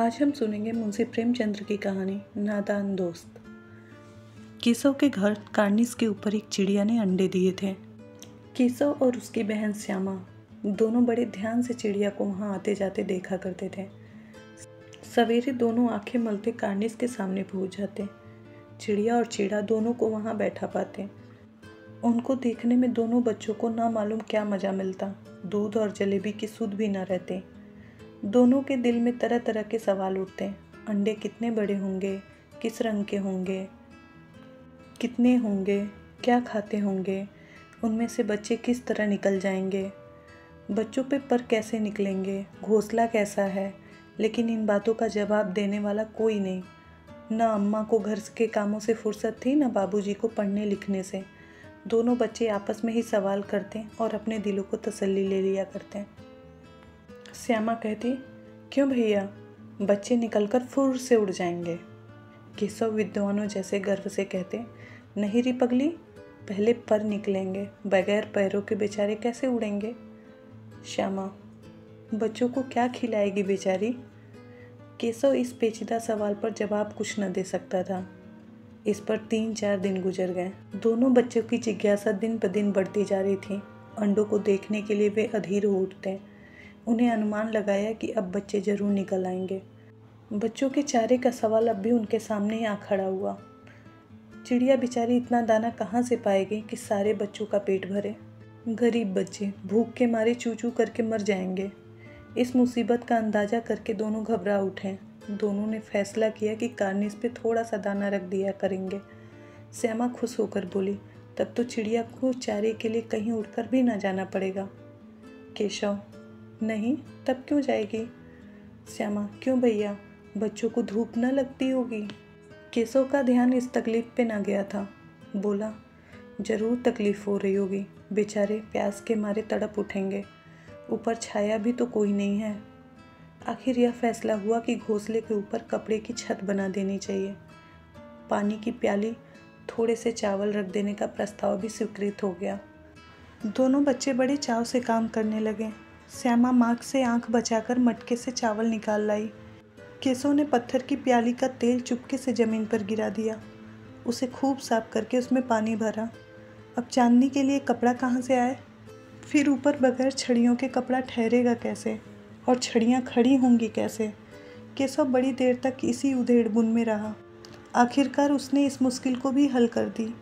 आज हम सुनेंगे मुंशी प्रेमचंद्र की कहानी नादान दोस्त। केशव के घर कार्निस के ऊपर एक चिड़िया ने अंडे दिए थे। केशव और उसकी बहन श्यामा दोनों बड़े ध्यान से चिड़िया को वहां आते जाते देखा करते थे। सवेरे दोनों आंखें मलते कार्निस के सामने पहुंच जाते। चिड़िया और चिड़ा दोनों को वहां बैठा पाते। उनको देखने में दोनों बच्चों को ना मालूम क्या मजा मिलता। दूध और जलेबी की सुध भी न रहते। दोनों के दिल में तरह तरह के सवाल उठते। अंडे कितने बड़े होंगे, किस रंग के होंगे, कितने होंगे, क्या खाते होंगे, उनमें से बच्चे किस तरह निकल जाएंगे, बच्चों पे पर कैसे निकलेंगे, घोंसला कैसा है। लेकिन इन बातों का जवाब देने वाला कोई नहीं। न अम्मा को घर के कामों से फुर्सत थी, न बाबूजी को पढ़ने लिखने से। दोनों बच्चे आपस में ही सवाल करते और अपने दिलों को तसल्ली ले लिया करते। श्यामा कहती, क्यों भैया, बच्चे निकलकर फुर से उड़ जाएंगे। केशव विद्वानों जैसे गर्व से कहते, नहीं री पगली, पहले पर निकलेंगे, बगैर पैरों के बेचारे कैसे उड़ेंगे। श्यामा, बच्चों को क्या खिलाएगी बेचारी। केशव इस पेचीदा सवाल पर जवाब कुछ न दे सकता था। इस पर 3-4 दिन गुजर गए। दोनों बच्चों की जिज्ञासा दिन ब दिन बढ़ती जा रही थी। अंडों को देखने के लिए वे अधीर हो उठते। उन्हें अनुमान लगाया कि अब बच्चे जरूर निकल आएंगे। बच्चों के चारे का सवाल अब भी उनके सामने ही आ खड़ा हुआ। चिड़िया बेचारी इतना दाना कहाँ से पाएगी कि सारे बच्चों का पेट भरे। गरीब बच्चे भूख के मारे चू चू करके मर जाएंगे। इस मुसीबत का अंदाजा करके दोनों घबरा उठे। दोनों ने फैसला किया कि कार्निस पे थोड़ा सा दाना रख दिया करेंगे। श्यामा खुश होकर बोली, तब तो चिड़िया को चारे के लिए कहीं उड़कर भी ना जाना पड़ेगा। केशव, नहीं, तब क्यों जाएगी। श्यामा, क्यों भैया, बच्चों को धूप न लगती होगी। केशव का ध्यान इस तकलीफ पे न गया था। बोला, जरूर तकलीफ हो रही होगी, बेचारे प्यास के मारे तड़प उठेंगे। ऊपर छाया भी तो कोई नहीं है। आखिर यह फैसला हुआ कि घोंसले के ऊपर कपड़े की छत बना देनी चाहिए। पानी की प्याली, थोड़े से चावल रख देने का प्रस्ताव भी स्वीकृत हो गया। दोनों बच्चे बड़े चाव से काम करने लगे। श्यामा मार्ग से आंख बचाकर मटके से चावल निकाल लाई। केशव ने पत्थर की प्याली का तेल चुपके से जमीन पर गिरा दिया। उसे खूब साफ करके उसमें पानी भरा। अब चांदनी के लिए कपड़ा कहाँ से आए। फिर ऊपर बगैर छड़ियों के कपड़ा ठहरेगा कैसे, और छड़ियाँ खड़ी होंगी कैसे। केशव बड़ी देर तक इसी उधेड़-बुन में रहा। आखिरकार उसने इस मुश्किल को भी हल कर दी।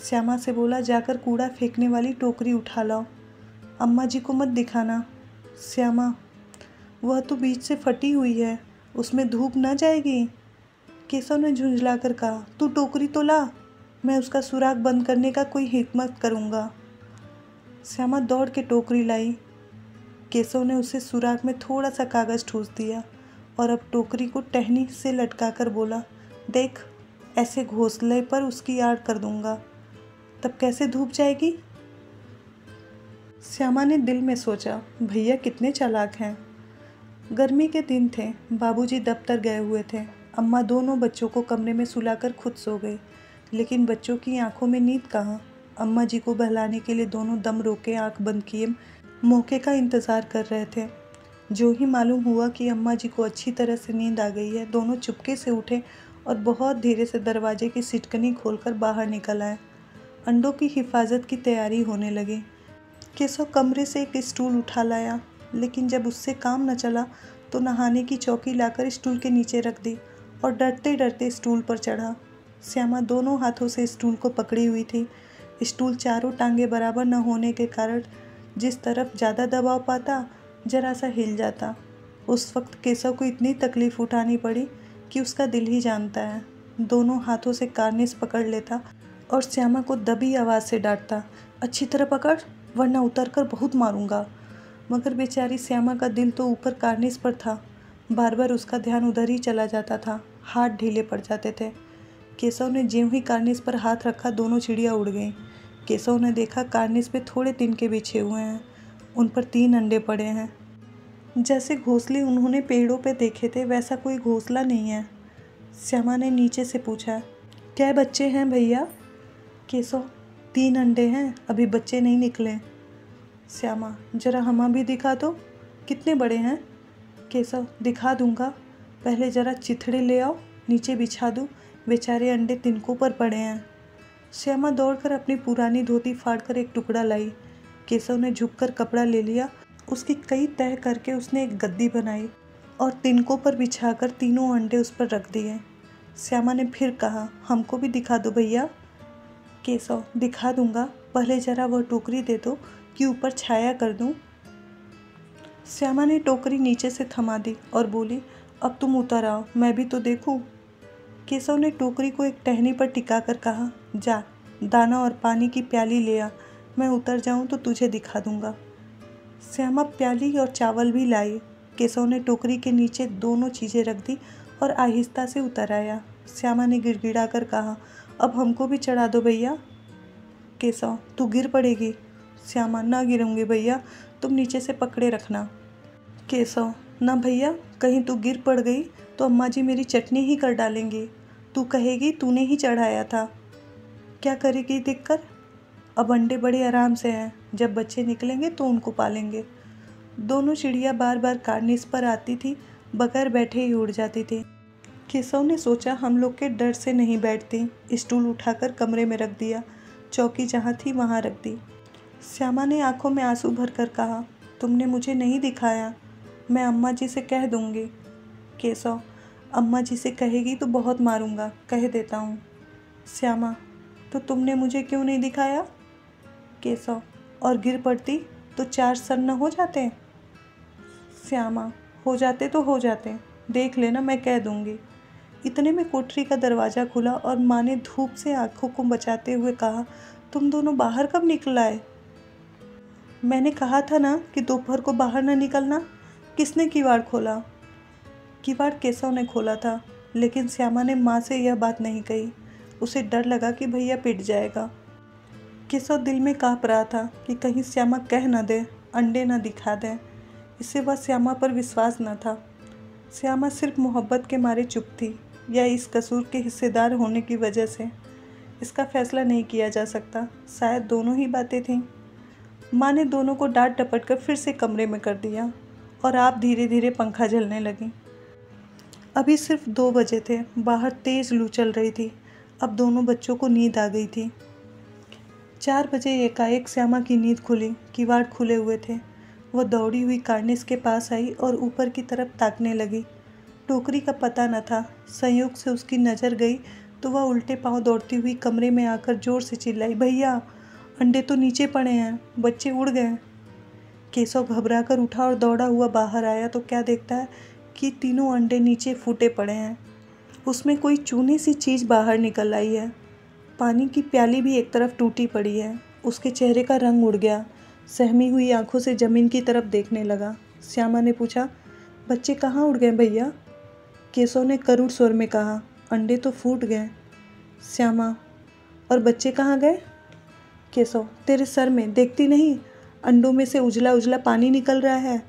श्यामा से बोला, जाकर कूड़ा फेंकने वाली टोकरी उठा लाओ। अम्मा जी को मत दिखाना। श्यामा, वह तो बीच से फटी हुई है, उसमें धूप न जाएगी। केशव ने झुंझलाकर कहा, तू टोकरी तो ला, मैं उसका सुराख बंद करने का कोई हिम्मत करूँगा। श्यामा दौड़ के टोकरी लाई। केशव ने उसे सुराख में थोड़ा सा कागज़ ठूस दिया और अब टोकरी को टहनी से लटकाकर बोला, देख, ऐसे घोंसले पर उसकी आड़ कर दूंगा, तब कैसे धूप जाएगी। श्यामा ने दिल में सोचा, भैया कितने चालाक हैं। गर्मी के दिन थे, बाबूजी दफ्तर गए हुए थे। अम्मा दोनों बच्चों को कमरे में सुलाकर खुद सो गई, लेकिन बच्चों की आंखों में नींद कहाँ। अम्मा जी को बहलाने के लिए दोनों दम रोके आंख बंद किए मौके का इंतज़ार कर रहे थे। जो ही मालूम हुआ कि अम्मा जी को अच्छी तरह से नींद आ गई है, दोनों चुपके से उठे और बहुत धीरे से दरवाजे की सिटकनी खोलकर बाहर निकल आए। अंडों की हिफाजत की तैयारी होने लगी। केशव कमरे से एक स्टूल उठा लाया, लेकिन जब उससे काम न चला तो नहाने की चौकी लाकर स्टूल के नीचे रख दी और डरते डरते स्टूल पर चढ़ा। श्यामा दोनों हाथों से स्टूल को पकड़ी हुई थी। स्टूल चारों टांगे बराबर न होने के कारण जिस तरफ ज़्यादा दबाव पाता, जरा सा हिल जाता। उस वक्त केशव को इतनी तकलीफ़ उठानी पड़ी कि उसका दिल ही जानता है। दोनों हाथों से कार्निस पकड़ लेता और श्यामा को दबी आवाज़ से डांटता, अच्छी तरह पकड़, वरना उतरकर बहुत मारूंगा। मगर बेचारी श्यामा का दिल तो ऊपर कार्निस पर था। बार बार उसका ध्यान उधर ही चला जाता था। हाथ ढीले पड़ जाते थे। केशव ने ज्यों ही कार्निस पर हाथ रखा, दोनों चिड़िया उड़ गईं। केशव ने देखा कार्निस पे थोड़े तिनके बिछे हुए हैं। उन पर 3 अंडे पड़े हैं। जैसे घोंसले उन्होंने पेड़ों पे देखे थे, वैसा कोई घोंसला नहीं है। श्यामा ने नीचे से पूछा, क्या बच्चे हैं भैया। केशव, 3 अंडे हैं, अभी बच्चे नहीं निकले। श्यामा, जरा हमें भी दिखा दो, कितने बड़े हैं। केशव, दिखा दूंगा, पहले ज़रा चिथड़े ले आओ, नीचे बिछा दूँ, बेचारे अंडे तिनकों पर पड़े हैं। श्यामा दौड़कर अपनी पुरानी धोती फाड़कर एक टुकड़ा लाई। केशव ने झुककर कपड़ा ले लिया, उसकी कई तह करके उसने एक गद्दी बनाई और तिनकों पर बिछाकर तीनों अंडे उस पर रख दिए। श्यामा ने फिर कहा, हमको भी दिखा दो भैया। केशव, दिखा दूंगा, पहले ज़रा वह टोकरी दे दो कि ऊपर छाया कर दूं। श्यामा ने टोकरी नीचे से थमा दी और बोली, अब तुम उतर आओ, मैं भी तो देखूं। केशव ने टोकरी को एक टहनी पर टिका कर कहा, जा दाना और पानी की प्याली ले आ, मैं उतर जाऊं तो तुझे दिखा दूंगा। श्यामा प्याली और चावल भी लाई। केशव ने टोकरी के नीचे दोनों चीज़ें रख दी और आहिस्ता से उतर आया। श्यामा ने गिड़गिड़ा कर कहा, अब हमको भी चढ़ा दो भैया। केशव, तू गिर पड़ेगी। श्यामा, ना गिरूंगी भैया, तुम नीचे से पकड़े रखना। केशव, ना भैया, कहीं तू गिर पड़ गई तो अम्मा जी मेरी चटनी ही कर डालेंगी। तू कहेगी तूने ही चढ़ाया था। क्या करेगी देखकर? अब अंडे बड़े आराम से हैं, जब बच्चे निकलेंगे तो उनको पालेंगे। दोनों चिड़िया बार बार कार्निस पर आती थी, बगैर बैठे ही उड़ जाती थी। केशव ने सोचा हम लोग के डर से नहीं बैठती, स्टूल उठाकर कमरे में रख दिया, चौकी जहाँ थी वहाँ रख दी। श्यामा ने आंखों में आंसू भरकर कहा, तुमने मुझे नहीं दिखाया, मैं अम्मा जी से कह दूँगी। केशव, अम्मा जी से कहेगी तो बहुत मारूंगा, कह देता हूँ। श्यामा, तो तुमने मुझे क्यों नहीं दिखाया? केशव, और गिर पड़ती तो 4 सर न हो जाते? श्यामा, हो जाते तो हो जाते, देख लेना, मैं कह दूँगी। इतने में कोठरी का दरवाज़ा खुला और माँ ने धूप से आंखों को बचाते हुए कहा, तुम दोनों बाहर कब निकल आए? मैंने कहा था ना कि दोपहर को बाहर न निकलना। किसने किवाड़ खोला? किवाड़ केशव ने खोला था, लेकिन श्यामा ने माँ से यह बात नहीं कही। उसे डर लगा कि भैया पिट जाएगा। केशव दिल में काँप रहा था कि कहीं श्यामा कह न दे, अंडे न दिखा दे। इससे वह श्यामा पर विश्वास न था। श्यामा सिर्फ मोहब्बत के मारे चुप थी या इस कसूर के हिस्सेदार होने की वजह से, इसका फैसला नहीं किया जा सकता। शायद दोनों ही बातें थीं। माँ ने दोनों को डांट डपट कर फिर से कमरे में कर दिया और आप धीरे धीरे पंखा झलने लगी। अभी सिर्फ 2 बजे थे, बाहर तेज़ लू चल रही थी। अब दोनों बच्चों को नींद आ गई थी। 4 बजे एकाएक श्यामा की नींद खुली। किवाड़ खुले हुए थे। वह दौड़ी हुई कार्निस के पास आई और ऊपर की तरफ ताकने लगी। टोकरी का पता न था। संयोग से उसकी नज़र गई तो वह उल्टे पांव दौड़ती हुई कमरे में आकर जोर से चिल्लाई, भैया, अंडे तो नीचे पड़े हैं, बच्चे उड़ गए। केशव घबरा कर उठा और दौड़ा हुआ बाहर आया तो क्या देखता है कि तीनों अंडे नीचे फूटे पड़े हैं। उसमें कोई चूने सी चीज़ बाहर निकल आई है। पानी की प्याली भी एक तरफ टूटी पड़ी है। उसके चेहरे का रंग उड़ गया। सहमी हुई आंखों से ज़मीन की तरफ देखने लगा। श्यामा ने पूछा, बच्चे कहाँ उड़ गए भैया? केशव ने करुण स्वर में कहा, अंडे तो फूट गए। श्यामा, और बच्चे कहाँ गए? केशव, तेरे सर में देखती नहीं, अंडों में से उजला उजला पानी निकल रहा है।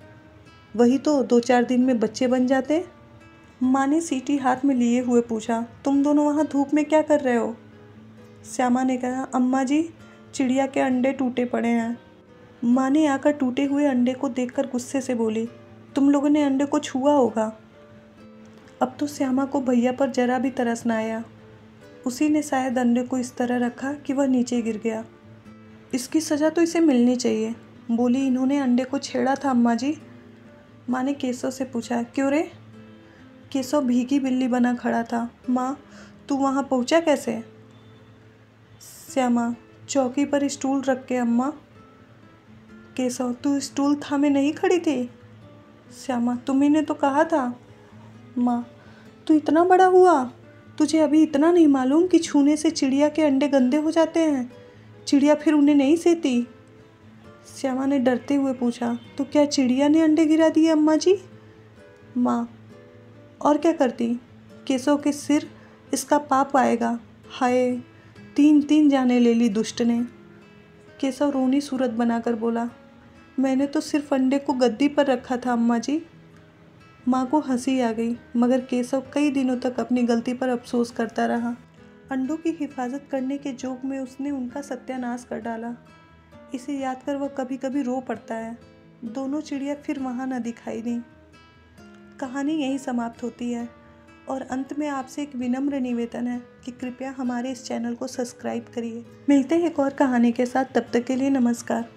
वही तो 2-4 दिन में बच्चे बन जाते। माँ ने सीटी हाथ में लिए हुए पूछा, तुम दोनों वहाँ धूप में क्या कर रहे हो? श्यामा ने कहा, अम्मा जी, चिड़िया के अंडे टूटे पड़े हैं। माँ ने आकर टूटे हुए अंडे को देखकर गुस्से से बोली, तुम लोगों ने अंडे को छुआ होगा। अब तो श्यामा को भैया पर जरा भी तरस न आया। उसी ने शायद अंडे को इस तरह रखा कि वह नीचे गिर गया। इसकी सज़ा तो इसे मिलनी चाहिए। बोली, इन्होंने अंडे को छेड़ा था अम्मा जी। माँ ने केशव से पूछा, क्यों रे? केशव भीगी बिल्ली बना खड़ा था। माँ, तू वहाँ पहुँचा कैसे? श्यामा, चौकी पर स्टूल रख के अम्मा। केशव, तू स्टूल थामे नहीं खड़ी थी? श्यामा, तुम्ही ने तो कहा था। माँ, तू इतना बड़ा हुआ, तुझे अभी इतना नहीं मालूम कि छूने से चिड़िया के अंडे गंदे हो जाते हैं? चिड़िया फिर उन्हें नहीं सेती। श्यामा ने डरते हुए पूछा, तो क्या चिड़िया ने अंडे गिरा दिए अम्मा जी? माँ, और क्या करती? केशव के सिर इसका पाप आएगा। हाय, 3 जाने ले ली दुष्ट ने। केशव रोनी सूरत बनाकर बोला, मैंने तो सिर्फ अंडे को गद्दी पर रखा था अम्मा जी। माँ को हंसी आ गई, मगर केशव कई दिनों तक अपनी गलती पर अफसोस करता रहा। अंडों की हिफाजत करने के जोग में उसने उनका सत्यानाश कर डाला। इसे याद कर वह कभी कभी रो पड़ता है। दोनों चिड़िया फिर वहाँ न दिखाई दी। कहानी यहीं समाप्त होती है और अंत में आपसे एक विनम्र निवेदन है कि कृपया हमारे इस चैनल को सब्सक्राइब करिए। मिलते हैं एक और कहानी के साथ, तब तक के लिए नमस्कार।